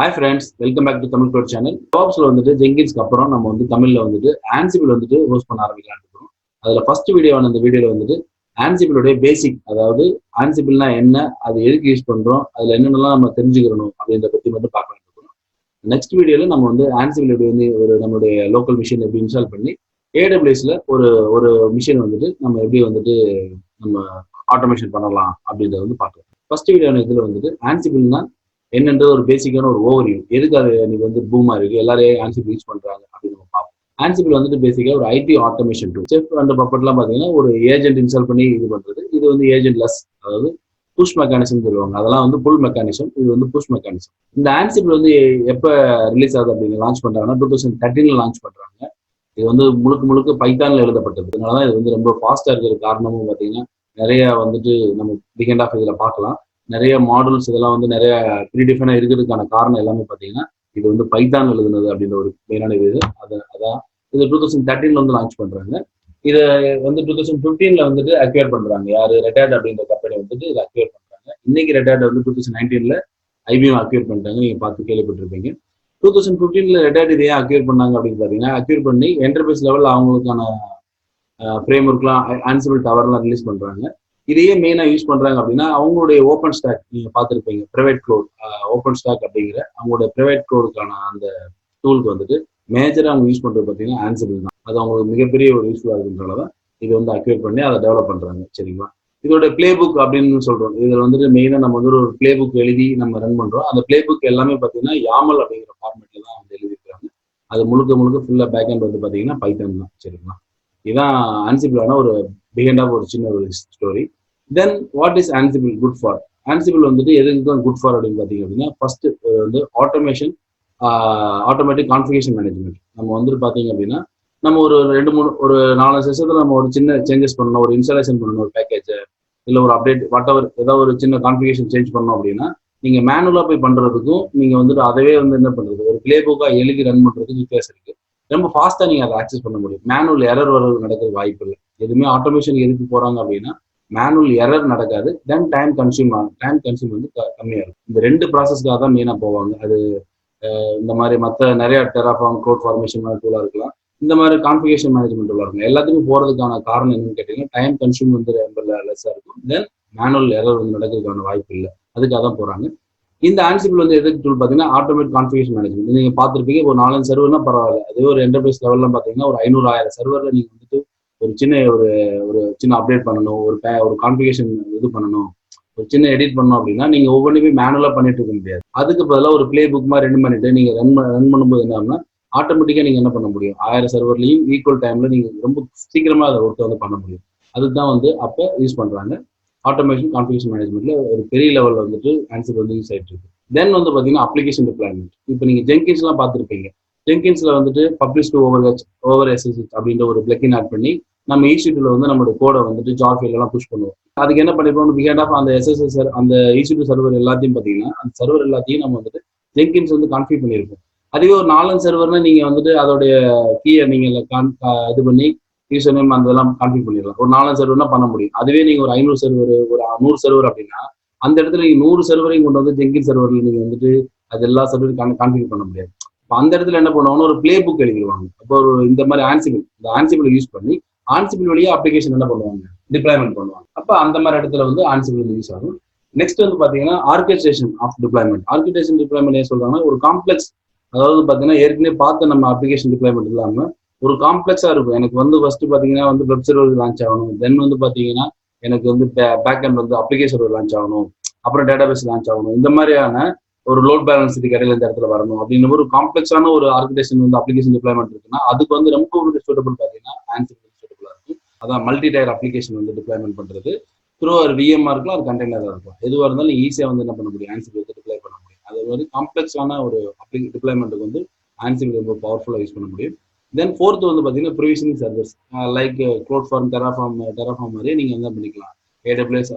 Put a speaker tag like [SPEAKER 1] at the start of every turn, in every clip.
[SPEAKER 1] Hi friends, welcome back to Tamil Code channel. Devops வந்துட்டு ஜெங்கின்ஸ்க்கு அப்புறம் நம்ம வந்து தமிழ்ல வந்துட்டு Ansible வந்துட்டு ஹோஸ்ட் பண்ண ஆரம்பிக்கலாம் இருக்கோம். அதுல ஃபர்ஸ்ட் வீடியோவான இந்த வீடியோல வந்துட்டு Ansibleோட பேசிக், அதாவது Ansibleனா என்ன, அது எதுக்கு யூஸ் பண்றோம், அதுல என்னென்னலாம் நம்ம தெரிஞ்சுக்கணும் அப்படின்றத பத்தி மட்டும் பார்க்கலாம் இருக்கோம். நெக்ஸ்ட் வீடியோல நம்ம வந்து Ansible எப்படி வந்து ஒரு நம்மளுடைய லோக்கல் மிஷின் எப்படி இன்ஸ்டால் பண்ணி AWSல ஒரு ஒரு மிஷின் வந்துட்டு நம்ம எப்படி வந்துட்டு நம்ம ஆட்டோமேஷன் பண்ணலாம் அப்படின்றத வந்து பார்க்கலாம். ஃபர்ஸ்ட் வீடியோன இதுல வந்துட்டு Ansibleனா என்னன்றது ஒரு பேசிக்கான ஒரு ஓவர்வியூ, எதுக்கு அது இன்னைக்கு வந்து பூமா இருக்கு, எல்லாரும் Ansible யூஸ் பண்றாங்க அப்படின்னு நம்ம பார்ப்போம். Ansible வந்துட்டு பேசிக்கா ஒரு ஐடி ஆட்டோமேஷன் டூல். செஃப் அந்த பப்பட்லாம் பாத்தீங்கன்னா ஒரு ஏஜென்ட் இன்ஸ்டால் பண்ணி இது பண்றது. இது வந்து ஏஜென்ட் லெஸ், அதாவது புஷ் மெக்கானிசம் சொல்லுவாங்க. அதெல்லாம் வந்து புல் மெக்கானிசம், இது வந்து புஷ் மெக்கானிசம். இந்த Ansible வந்து எப்ப ரிலீஸ் ஆகுது அப்படின்னு லான்ச் பண்றாங்கன்னா 2013 லான்ச் பண்றாங்க. இது வந்து முழுக்க முழுக்க பைத்தான்ல எழுதப்பட்டது. அதனாலதான் இது வந்து ரொம்ப ஃபாஸ்டா இருக்கிற காரணமும் பாத்தீங்கன்னா நிறைய வந்துட்டு நம்ம பிகெண்ட் ஆஃப் இதுல பார்க்கலாம். நிறைய மாடல்ஸ் இதெல்லாம் வந்து நிறைய ப்ரீடிஃபைனா இருக்கிறதுக்கான காரணம் எல்லாமே பார்த்தீங்கன்னா இது வந்து பைத்தான் எழுதுனது அப்படின்ற ஒரு மெயினான இது. அதான் இது 2013 வந்து லான்ச் பண்றாங்க. இதை வந்து 2015 வந்துட்டு அக்வேர் பண்றாங்க. யாரு, ரெட் அப்படின்ற கம்பெனி வந்துட்டு இதை அக்வேர் பண்றாங்க. இன்னைக்கு ரெட் வந்து 2019 ஐபிஎம் அக்வேர் பண்ணிட்டாங்க. நீங்க பார்த்து கேள்விப்பட்டிருப்பீங்க. 2015 ரெட் இதை ஏன் அக்வேர் பண்ணாங்க அப்படின்னு பாத்தீங்கன்னா, அக்வேர் பண்ணி என்டர்பிரைஸ் லெவல் அவங்களுக்கான ஃப்ரேம் ஒர்க்லாம் Ansible டவர்லாம் ரிலீஸ் பண்றாங்க. இதையே மெயினா யூஸ் பண்றாங்க அப்படின்னா அவங்களுடைய ஓப்பன் ஸ்டாக் நீங்க பார்த்துருப்பீங்க, பிரைவேட் க்ளோட் ஓப்பன் ஸ்டாக் அப்படிங்கிற அவங்களுடைய பிரைவேட் க்ளோடுக்கான அந்த டூலுக்கு வந்துட்டு மேஜரா அவங்க யூஸ் பண்றது பார்த்தீங்கன்னா Ansible தான். அது அவங்களுக்கு மிகப்பெரிய ஒரு யூஸ்ஃபுல்லா இருக்குன்றதான் இது வந்து அக்வேர் பண்ணி அதை டெவலப் பண்றாங்க. சரிங்களா? இதோட பிளேபுக் அப்படின்னு சொல்றோம். இதுல வந்துட்டு மெயினா நம்ம வந்து ஒரு பிளேபுக் எழுதி நம்ம ரன் பண்றோம். அந்த பிளேபுக் எல்லாமே பார்த்தீங்கன்னா YAML அப்படிங்கிற ஃபார்மேட்ல தான் வந்து எழுதிருக்காங்க. அது முழுக்க முழுக்க ஃபுல்லா பேக் எண்ட் வந்து பார்த்தீங்கன்னா பைத்தான் தான். சரிங்களா? இதுதான் Ansibleான ஒரு பிஹைண்ட் ஆஃப் ஒரு சின்ன ஒரு story. Then what is Ansible good for? Ansible வந்துட்டு எதுக்கு தான் குட் ஃபார் அப்படின்னு பார்த்தீங்க அப்படின்னா, ஃபர்ஸ்ட் வந்து ஆட்டோமேஷன், ஆட்டோமேட்டிக் கான்ஃபிகரேஷன் மேனேஜ்மெண்ட். நம்ம வந்துட்டு பார்த்தீங்க அப்படின்னா நம்ம ஒரு 4 செஷத்துல நம்ம ஒரு சின்ன சேஞ்சஸ் பண்ணணும், ஒரு இன்ஸ்டாலேஷன் பண்ணணும் ஒரு பேக்கேஜ், இல்லை ஒரு அப்டேட் வாட் எவர், ஏதாவது ஒரு சின்ன கான்ஃபிகரேஷன் சேஞ்ச் பண்ணணும் அப்படின்னா நீங்க மேனுவலா போய் பண்றதுக்கும் நீங்க வந்துட்டு அதவே வந்து என்ன பண்றது, ஒரு பிளே புக்கா எழுதி ரன் பண்றதுக்கு வித்தியாசம் இருக்கு. ரொம்ப ஃபாஸ்டா நீங்க அதை ஆக்சஸ் பண்ண முடியும். மேனுவல் எரர் வர்றது நடக்கிற வாய்ப்பு இல்லை. எதுவுமே ஆட்டோமேஷன் எதுக்கு போறாங்க அப்படின்னா மேனுவல் எரர் நடக்காது, தென் டைம் கன்சியூம் வந்து கம்மியா இருக்கும். இந்த 2 ப்ராசஸ்க்காக தான் மெயினா போவாங்க. அது இந்த மாதிரி மற்ற நிறைய டெராஃபார்ம், கோட் ஃபார்மேஷன் டூலா இருக்கலாம், இந்த மாதிரி கான்ஃபிகரேஷன் மேனேஜ்மெண்ட் டூலா இருக்கும். எல்லாத்துக்கும் போறதுக்கான காரணம் என்னன்னு கேட்டீங்கன்னா டைம் கன்சியூம் வந்து ரொம்ப லெஸ்ஸா இருக்கும், தென் மேனுவல் எரர் வந்து நடக்கிறதுக்கான வாய்ப்பு இல்லை. அதுக்காக தான் போறாங்க. இந்த Ansible வந்து எதுக்கு டூல் பார்த்தீங்கன்னா ஆட்டோமேட் கான்ஃபிகரேஷன் மேனேஜ்மெண்ட். நீங்க பார்த்துருப்பீங்க, ஒரு 4 சர்வர்னா பரவாயில்ல. அதே ஒரு என்டர்பிரைஸ் லெவல்லாம் பார்த்தீங்கன்னா ஒரு 500,000 சர்வர்ல நீங்க வந்துட்டு ஒரு சின்ன அப்டேட் பண்ணணும், ஒரு கான்ஃபிகரேஷன் இது பண்ணணும், ஒரு சின்ன எடிட் பண்ணணும் அப்படின்னா நீங்க ஒவ்வொன்றுமே மேனுவலா பண்ணிட்டு இருக்க முடியாது. அதுக்கு பதிலாக ஒரு பிளே புக் மாதிரி ரெண்டு பண்ணிட்டு நீங்க ரன் பண்ணும்போது என்ன ஆட்டோமேட்டிக்கா நீங்க என்ன பண்ண முடியும், 1000 சர்வர்லையும் ஈக்குவல் டைம்ல நீங்க ரொம்ப சீக்கிரமா அதை ஒர்க் வந்து பண்ண முடியும். அதுதான் வந்து அப்ப யூஸ் பண்றாங்க. ஆட்டோமேஷன் கான்ஃபிகரேஷன் மேனேஜ்மெண்ட்ல ஒரு பெரிய லெவல்ல வந்துட்டு Ansible வந்து யூஸ் ஆயிட்டு இருக்கு. தென் வந்து பாத்தீங்கன்னா அப்ளிகேஷன் டிப்ளாய்மெண்ட். இப்போ நீங்க ஜெங்கின்ஸ் எல்லாம் பார்த்துருப்பீங்க. ஜெங்கின்ஸ்ல வந்துட்டு பப்ளிஷ் டு ஓவர் எஸ்எஸ்ஹெச் அப்படின்ற ஒரு பிளக்கின் ஆட் பண்ணி நம்ம EC2ல வந்து நம்மளோட கோடை வந்துட்டு ஜார் ஃபைல் எல்லாம் புஷ் பண்ணுவோம். அதுக்கு என்ன பண்ணிப்போம், பிஹைண்ட் ஆஃப் அந்த எஸ்எஸ்எஸ் அந்த EC2 சர்வர் எல்லாத்தையும் பாத்தீங்கன்னா அந்த சர்வர் எல்லாத்தையும் நம்ம வந்துட்டு ஜெங்கின்ஸ் வந்து கான்ஃபிகர் பண்ணியிருப்போம். அதுவே ஒரு 4 சர்வர்னா நீங்க வந்துட்டு அதோடைய கீயை நீங்க இது பண்ணி யூசர் நேம் அந்த எல்லாம் கான்ஃபிகர் பண்ணிடலாம். ஒரு 4 சர்வர்னா பண்ண முடியும். அதுவே நீங்க ஒரு 500 சர்வர், ஒரு 100 சர்வர் அப்படின்னா அந்த இடத்துல நீங்க 100 சர்வரையும் கொண்டு வந்து ஜெங்கின் சர்வர்ல நீங்க வந்துட்டு அது எல்லா சர்வரையும் கான்ஃபிகர் பண்ண முடியாது. அந்த இடத்துல என்ன பண்ணுவாங்கன்னா ஒரு பிளே புக் எழுதிடுவாங்க. அப்போ ஒரு இந்த மாதிரி Ansible யூஸ் பண்ணி Ansible வழியா அப்ளிகேஷன் என்ன பண்ணுவாங்க, டிப்ளாய்மெண்ட் பண்ணுவாங்க. அப்ப அந்த மாதிரி இடத்துல வந்து Ansible யூஸ் ஆகும். நெக்ஸ்ட் வந்து பாத்தீங்கன்னா orchestration of deployment. Orchestration deployment ஏன் சொல்றாங்கன்னா ஒரு காம்ப்ளெக்ஸ், அதாவது பாத்தீங்கன்னா ஏற்கனவே பார்த்த நம்ம அப்ளிகேஷன் டிப்ளாய்மெண்ட் இல்லாம ஒரு காம்ப்ளெக்ஸா இருக்கும். எனக்கு வந்து ஃபர்ஸ்ட் பாத்தீங்கன்னா வந்து வெப் சர்வர் லான்ச் ஆகணும், தென் வந்து பாத்தீங்கன்னா எனக்கு வந்து பேக் எண்ட் வந்து அப்ளிகேஷன் சர்வர் லான்ச் ஆகணும், அப்புறம் டேட்டாபேஸ் லான்ச் ஆகணும், இந்த மாதிரியான ஒரு லோட் பேலன்ஸ் இடையில இந்த இடத்துல வரணும் அப்படின்ற ஒரு காம்ப்ளெக்ஸான ஒரு ஆர்கனைசேஷன் வந்து அப்ளிகேஷன் டிப்ளாய்மெண்ட் இருக்குன்னா அதுக்கு வந்து ரொம்ப ஒரு சூட்டபிள் பாத்தீங்கன்னா Ansible சூட்டபிளா இருக்கும். அதான் மல்டி டயர் அப்ளிகேஷன் வந்து டிப்ளாய்மெண்ட் பண்றது த்ரூ ஒரு விஎம்ஆர் இருக்கலாம், அது கண்டெய்னரா இருக்கும், எதுவாக இருந்தாலும் ஈஸியா வந்து என்ன பண்ண முடியும், Ansible வந்து டிப்ளை பண்ண முடியும். அது ஒரு காம்ப்ளெக்ஸான ஒரு டிப்ளாய்மெண்ட்டுக்கு வந்து Ansible ரொம்ப பவர்ஃபுல்லா யூஸ் பண்ண முடியும். தென் ஃபோர்த் வந்து பாத்தீங்கன்னா provisioning service like cloud form, Terraform மாதிரியே நீங்க என்ன பண்ணிக்கலாம், AWS,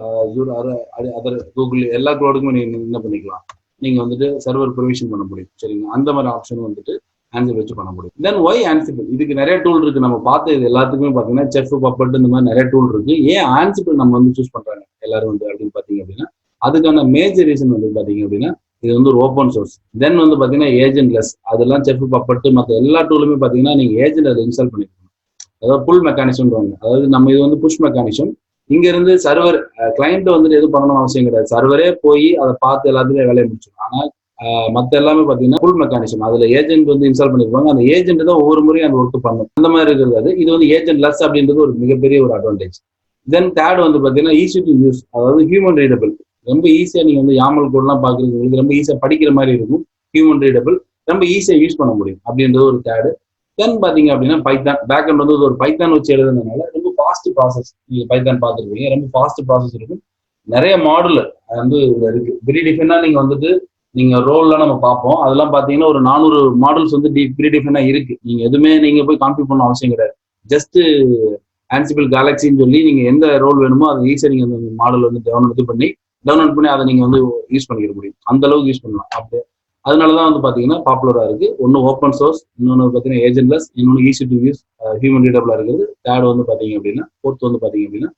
[SPEAKER 1] அதர் கூகுள் எல்லா க்ளவுடுக்குமே நீங்க என்ன பண்ணிக்கலாம், நீங்க வந்துட்டு சர்வர் ப்ரொவிஷன் பண்ண முடியும். சரிங்களா? அந்த மாதிரி ஆப்ஷன் வந்துட்டு Ansible வச்சு பண்ண முடியும். தென் ஒய் Ansible? இதுக்கு நிறைய டூல் இருக்கு. நம்ம பார்த்து இது எல்லாத்துக்குமே பாத்தீங்கன்னா செஃப், பப்பட் இந்த மாதிரி நிறைய டூல் இருக்கு. ஏன் Ansible நம்ம வந்து சூஸ் பண்றாங்க எல்லாரும் வந்து அப்படின்னு பாத்தீங்க அப்படின்னா அதுக்கான மேஜர் ரீசன் வந்து பாத்தீங்க அப்படின்னா இது வந்து ஒரு ஓப்பன் சோர்ஸ். தென் வந்து பாத்தீங்கன்னா ஏஜென்ட்லெஸ், அதெல்லாம் செஃப் பப்பட்டு மற்ற எல்லா டூலுமே பாத்தீங்கன்னா நீங்க ஏஜென்ட் அதை இன்ஸ்டால் பண்ணிருக்கணும். அதாவது புல் மெக்கானிசம்ன்றாங்க. அதாவது நம்ம இது வந்து புஷ் மெக்கானிசம். இங்க இருந்து சர்வர் கிளைண்ட் வந்துட்டு எதுவும் பண்ணணும் அவசியம் கிடையாது. சர்வரே போய் அதை பார்த்து எல்லாத்துலயும் வேலையை முடிச்சிடும். ஆனா மத்த எல்லாமே பாத்தீங்கன்னா ஃபுல் மெக்கானிசம். அதுல ஏஜென்ட் வந்து இன்ஸ்டால் பண்ணிருப்பாங்க. அந்த ஏஜென்ட் தான் ஒவ்வொரு முறையும் அந்த ஒர்க் பண்ணும். அந்த மாதிரி இருக்கிறது. இது வந்து ஏஜென்ட் லெஸ் அப்படின்றது ஒரு மிகப்பெரிய ஒரு அட்வான்டேஜ். தென் தேர்ட் வந்து பாத்தீங்கன்னா ஈஸி டு யூஸ், அதாவது ஹியூமன் ரீடபிள். ரொம்ப ஈஸியா நீங்க வந்து யாமல் கோட்லாம் பாக்குறீங்க, ரொம்ப ஈஸியா படிக்கிற மாதிரி இருக்கும். ஹியூமன் ரீடபிள், ரொம்ப ஈஸியா யூஸ் பண்ண முடியும் அப்படின்றது ஒரு தேர்டு. தென் பாத்தீங்க அப்படின்னா பைத்தான் பேக் எண்ட் வந்து ஒரு பைத்தான் வச்சு எழுதுனதுனால ரொம்ப ஃபாஸ்ட் ப்ராசஸ். நீங்க பைத்தான் பார்த்துருப்பீங்க, ரொம்ப ஃபாஸ்ட் ப்ராசஸ் இருக்கும். நிறைய மாடல் வந்து இருக்கு. ப்ரீடிஃபைனா நீங்க வந்துட்டு நீங்க ரோல்லாம் நம்ம பார்ப்போம். அதெல்லாம் பாத்தீங்கன்னா ஒரு 400 மாடல்ஸ் வந்து ப்ரீடிஃபைனா இருக்கு. நீங்க எதுவுமே நீங்க போய் கான்ஃபிகர் பண்ண அவசியம் கிடையாது. ஜஸ்ட் ஆன்சிபிள் கேலக்சின்னு சொல்லி நீங்க எந்த ரோல் வேணுமோ அதை ஈஸியா நீங்க அந்த மாடல் வந்து டவுன்லோட் பண்ணி அதை நீங்க வந்து யூஸ் பண்ணிக்க முடியும். அந்த அளவுக்கு யூஸ் பண்ணலாம். அப்படியே அதனாலதான் வந்து பாத்தீங்கன்னா பாப்புலரா இருக்கு. ஒன்னு ஓப்பன் சோர்ஸ், இன்னொன்னு பாத்தீங்கன்னா ஏஜென்ட்லெஸ், இன்னொன்னு ஈஸி டு யூஸ், ஹியூமன் ரீடபிளா இருக்குது. தேர்ட் வந்து பாத்தீங்க அப்படின்னா ஃபோர்த் வந்து பாத்தீங்க அப்படின்னா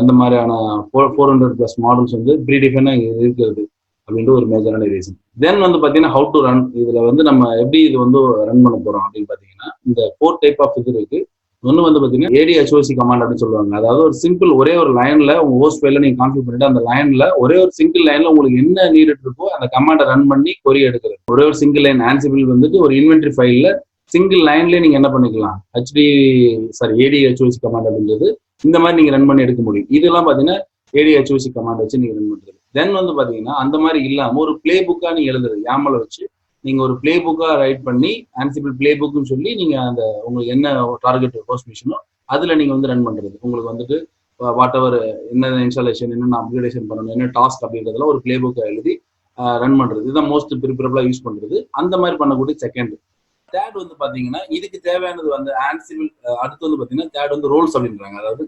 [SPEAKER 1] இந்த மாதிரியான 400+ மாடல்ஸ் வந்து ப்ரீடிஃபைனா இருக்கிறது அப்படின்ற ஒரு மேஜரான ரீசன். தென் வந்து பாத்தீங்கன்னா ஹவு டு ரன். இதுல வந்து நம்ம எப்படி இது வந்து ரன் பண்ண போறோம் அப்படின்னு பாத்தீங்கன்னா இந்த 4 டைப் ஆஃப் இது இருக்கு. ஒன்னு வந்து பாத்தீங்கன்னா ADHOC கமாண்ட் அப்படின்னு சொல்லுவாங்க. அதாவது ஒரு சிம்பிள் ஒரே ஒரு லைன்ல உங்க ஹோஸ்ட் ஃபைல நீங்க கான்ஃபிகர் பண்ணிட்டு அந்த லைன்ல ஒரே ஒரு சிங்கிள் லைன்ல உங்களுக்கு என்ன நீடட் இருக்கோ அந்த கமாண்டை ரன் பண்ணி கொரி எடுக்கிறது. ஒரே ஒரு சிங்கிள் லைன் ஆன்சிபிள் வந்துட்டு ஒரு இன்வென்ட்ரி ஃபைல்ல சிங்கிள் லைன்லயே நீங்க என்ன பண்ணிக்கலாம், ADHOC கமாண்ட் அப்படின்றது இந்த மாதிரி நீங்க ரன் பண்ணி எடுக்க முடியும். இதெல்லாம் பாத்தீங்கன்னா ADHOC கமாண்ட் வச்சு நீங்க ரன் பண்றது. தென் வந்து பாத்தீங்கன்னா அந்த மாதிரி இல்லாம ஒரு பிளே புக்கா நீங்க எழுதுறது, யாமலை வச்சு நீங்க ஒரு பிளே புக்கா ரைட் பண்ணி ஆன்சிபிள் பிளே புக்னு சொல்லி நீங்க அந்த உங்களுக்கு என்ன டார்கெட் ஹோஸ்ட் மிஷினோ அதுல நீங்க வந்து ரன் பண்றது. உங்களுக்கு வந்துட்டு வாட் எவர் என்ன இன்ஸ்டாலேஷன், என்னென்ன அப்கிரேடேஷன் பண்ணணும், என்ன டாஸ்க் அப்படின்றதுல ஒரு பிளே புக்கை எழுதி ரன் பண்றது. இதுதான் மோஸ்ட் ப்ரிஃபரபிளா யூஸ் பண்றது. அந்த மாதிரி பண்ணக்கூடிய செகண்ட். தேர்ட் வந்து பாத்தீங்கன்னா இதுக்கு தேவையானது வந்து ஆன்சிபிள். அடுத்து வந்து பாத்தீங்கன்னா தேர்ட் வந்து ரோல்ஸ் அப்படின்றாங்க. அதாவது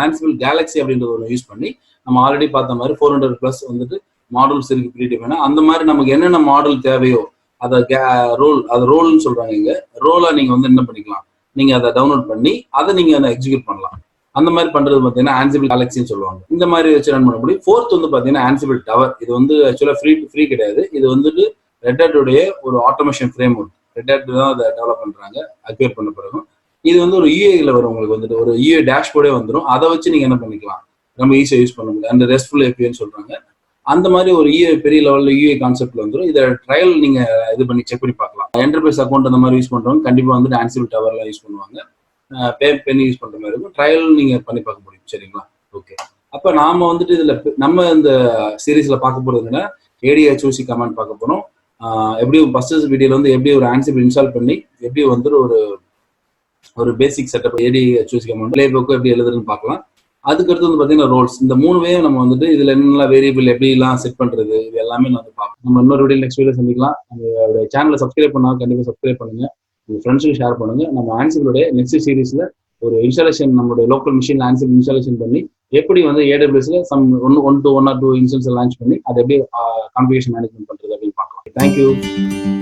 [SPEAKER 1] ஆன்சிபிள் கேலக்ஸி அப்படின்றது ஒன்று யூஸ் பண்ணி நம்ம ஆல்ரெடி பார்த்த மாதிரி 400+ வந்துட்டு மாடல்ஸ் இருக்கு ப்ரீடிஃபைனா. அந்த மாதிரி நமக்கு என்னென்ன மாடல் தேவையோ அதை ரோல்னு சொல்றாங்க. இங்க ரோலா நீங்க வந்து என்ன பண்ணிக்கலாம், நீங்க அதை டவுன்லோட் பண்ணி அதை நீங்க அதை எக்ஸிக்யூட் பண்ணலாம். அந்த மாதிரி பண்றது பாத்தீங்கன்னா ஆன்சிபிள் கேலக்சின்னு சொல்லுவாங்க. இந்த மாதிரி வச்சு ரன் பண்ண முடியும். ஃபோர்த் வந்து பாத்தீங்கன்னா ஆன்சிபிள் டவர். இது வந்து ஆக்சுவலா ஃப்ரீ கிடையாது. இது வந்துட்டு ரெட் ஹேட்டோடைய ஒரு automation framework. Red Hat தான் அதை டெவலப் பண்றாங்க அக்வேர் பண்ண பிறகு. இது வந்து ஒரு யூஏல வரும். உங்களுக்கு வந்துட்டு ஒரு யூஏ டேஷ்போர்டே வந்துடும். அதை வச்சு நீங்க என்ன பண்ணிக்கலாம், ரொம்ப ஈஸியா யூஸ் பண்ண முடியும். அந்த ரெஸ்ட்ஃபுல் ஏபிஐன்னு சொல்றாங்க. அந்த மாதிரி ஒரு பெரிய லெவல்ல யூஏ கான்செப்ட்ல வந்துடும். இதை ட்ரையல் நீங்க இது பண்ணி செக் பண்ணி பார்க்கலாம். என்டர்பிரைஸ் அக்கௌண்ட் அந்த மாதிரி யூஸ் பண்றவங்க கண்டிப்பா வந்துட்டு ஆன்சிபிள் டவர்லாம் யூஸ் பண்ணுவாங்க. பே பண்ணி யூஸ் பண்ற மாதிரி இருக்கும். ட்ரையல் நீங்க பண்ணி பார்க்க முடியும். சரிங்களா? ஓகே. அப்ப நாம வந்துட்டு இதுல நம்ம இந்த சீரீஸ்ல பார்க்க போறதுன்னா ADHOC கமாண்ட் பார்க்க போறோம். எப்படி ஃபர்ஸ்ட் வீடியோல வந்து எப்படி ஒரு ஆன்சிபிள் இன்ஸ்டால் பண்ணி எப்படி வந்துட்டு ஒரு பேசிக் செட்டப் ADHOC கமாண்ட் பிளேபுக் எப்படி எழுதுறதுன்னு பார்க்கலாம். அதுக்கடுத்து வந்து பாத்தீங்கன்னா ரோல்ஸ். இந்த 3 நம்ம வந்துட்டு இதுல என்னென்ன வேரியபிள் எப்படி எல்லாம் செட் பண்றது இது எல்லாமே நான் வந்து பார்ப்போம். நம்ம இன்னொரு வீடியோ நெக்ஸ்ட் வீடியோ சந்திக்கலாம். நம்மளோட சேனலை சப்ஸ்கிரைப் பண்ணா கண்டிப்பா சப்ஸ்கிரைப் பண்ணுங்க. உங்க ஃப்ரெண்ட்ஸுக்கு ஷேர் பண்ணுங்க. நம்ம ஆன்சிபிளோட நெக்ஸ்ட் சீரீஸ்ல ஒரு இன்ஸ்டாலேஷன் நம்மளுடைய லோக்கல் மிஷின் ஆன்சிபிள் இன்ஸ்டாலேஷன் பண்ணி எப்படி வந்து AWSல one or two instance launch பண்ணி அதை எப்படி கான்ஃபிகரேஷன் மேனேஜ்மெண்ட் பண்றது அப்படின்னு பார்க்கலாம். தேங்க்யூ.